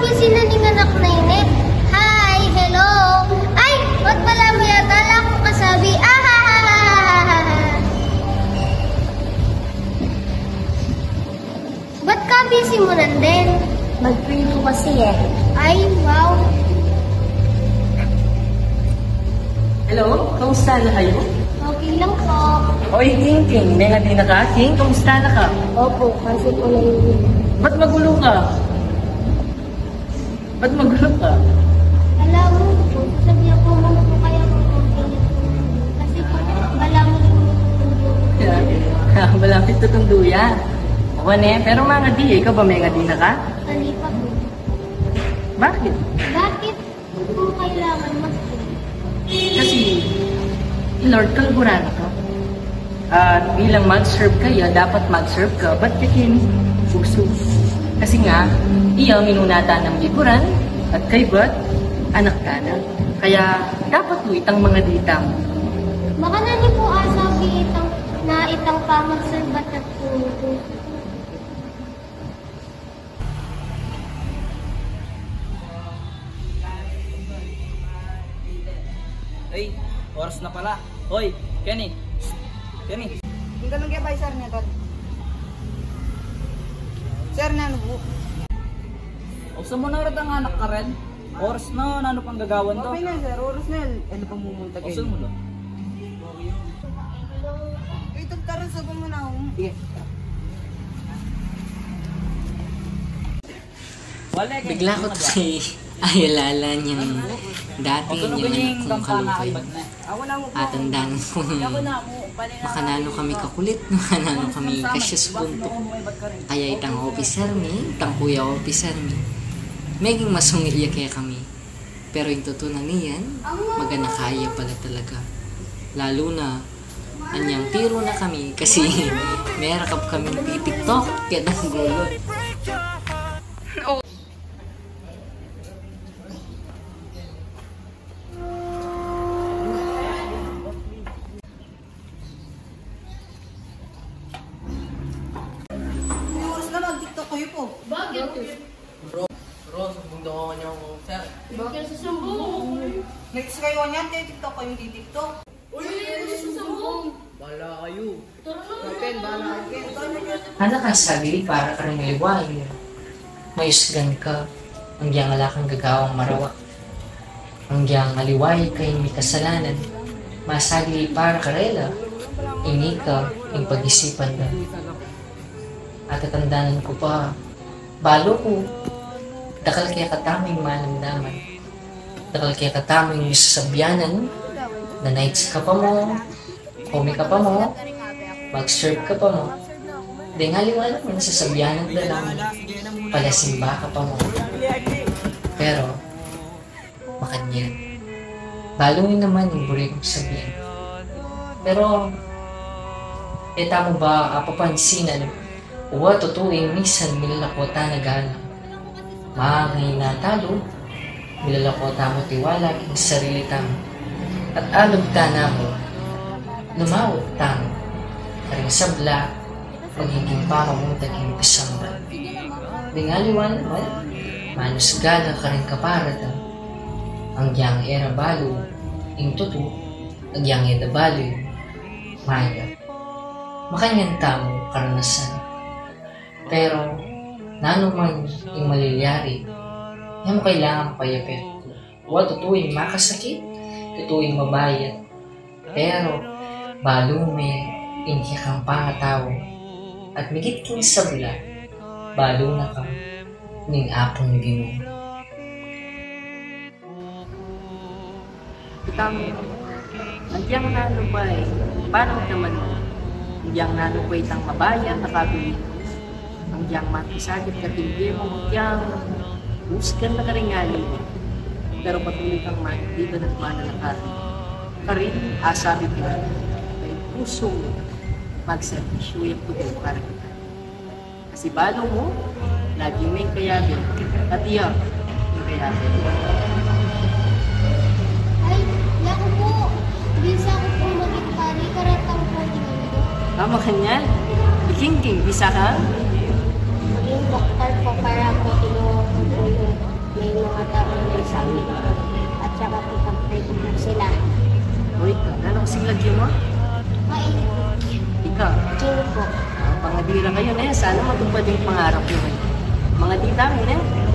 busy na ning anak na init. Hi, hello. Ay, wag pala mo yata. Ala ko kasabi. Ba't ka busy mo nandun? Mag-preview kasi eh. Ay, wow. Hello, kamusta na kayo? Okay lang po. Oy, King, may nga din na ka? King, kamusta na ka? Opo, kasi po na yun. Ba't magulo ka? Ba't magulo ka? Alam mo po, sabi ako mo po kaya ko po. Kasi po, wala mo Malapit to tong duya. Ako ne, pero mga di, ikaw ba may nga din na ka? Hindi pa po. Bakit? Bakit po kailangan Kasi, Lord, kalburan ka. At bilang mag-serve kayo, dapat mag-serve ka. Ba't kakin puso? Kasi nga, iya minunata ng liburan at kay ba't anak ka na. Kaya, dapat mo itang mga ditang. Baka na niyo po asabi itang pamag-serbat at po. Ay, oras na pala. Hoy, Kenny. Kenny. Yung ganun kaya ba sir niya doon? Sir na ano po? O sa mo na rin ang anak ka rin? Oras na, ano pang gagawan to? Okay na sir, oras na yan. Ano pang mumunta O kayo? saan mo na? Ito karoon sa muna ako. Sige. Wala kayo. Bigla ko kasi ayalala niyang dati niyang kung kalupay. At ang dano kong makanano kami kakulit, makanano kami kasya sa buntok. Kaya itang officer mi, itang kuya officer mi, meging masungilya kaya kami. Pero yung tutunan niyan, magana kaya pala talaga. Lalo na, anyang tiro na kami kasi merakap kami titiktok kaya nang gulot. Oras na mag-tiktok kayo po. Bro, sumbong ako niyo ako, sir. Next kayo niyan, tiktok kayo di tiktok. Bala kayo. Ken, bahala kayo. Anak ka sabi para ka rin liway. Mayusgan ka. Ang diyang ala kang gagawang marawak. Ang diyang aliway kay may kasalanan. Masagi para karela. Ini ka yung pag-isipan na. At tatandaan ko pa. Balo ko. Dakal kaya kataming malamdaman. Dakal kaya kataming misasabyanan. Na nights ka pa mo. Kumi ka pa mo. Mag-serve ka pa mo. Di nga liwanag mo nasasabyanan na lang. Palasimba ka pa mo. Pero, makanyan. Balungin naman yung buri kong sabihin. Pero, eta mo ba papansinan? Uwa tutuing minsan milalakota na gana. Maangay na talo, milalakota mo tiwala king sarili tamo. At alog ka na mo, lumawag tamo. Karing sabla, magiging pamamuntag yung kasamba. Dingaliwan naman, manus gala ka rin kaparatan. Ang diyang era balo, yung tuto, ang diyang eda balo yung maya. Makanyan tamo karanasan. Pero, nano man yung maliliari, yan mo kailangan payapit. Huwag tutuwing makasakit, tutuwing mabayat. Pero, balo may intiyak kang pangatao. At migit king sabla, balo na kang ning apong Ginoo. Tama. Andiyan nano ba eh? Paano naman mo? Andiyan nano ba itang mabayan, nakabili? Andiyan matisagit ka tinggi mo, andiyan uskan na karingali. Pero patuloy kang man, di ka nagmanalakari. Karin, asabi ko na, may puso magservisyo yung tubo para kita. Kasi balo mo, lagi may kayabin, at iyak yung kayabin. Ay, naku po. Bisa ko po maging-pari. Karatang po tinundo. Tama ka niyan. Iking-king, bisa ka? Maging doktor po para po tinundo. yung mga tao na sa amin. At saka po pag-pray ko po sila. Wait, ano kasing lagyan mo? Mainit. Ikaw. Sino po? Pangadira kayo na yan. Sana matupad yung pangarap nyo. Mga tita mo na yan.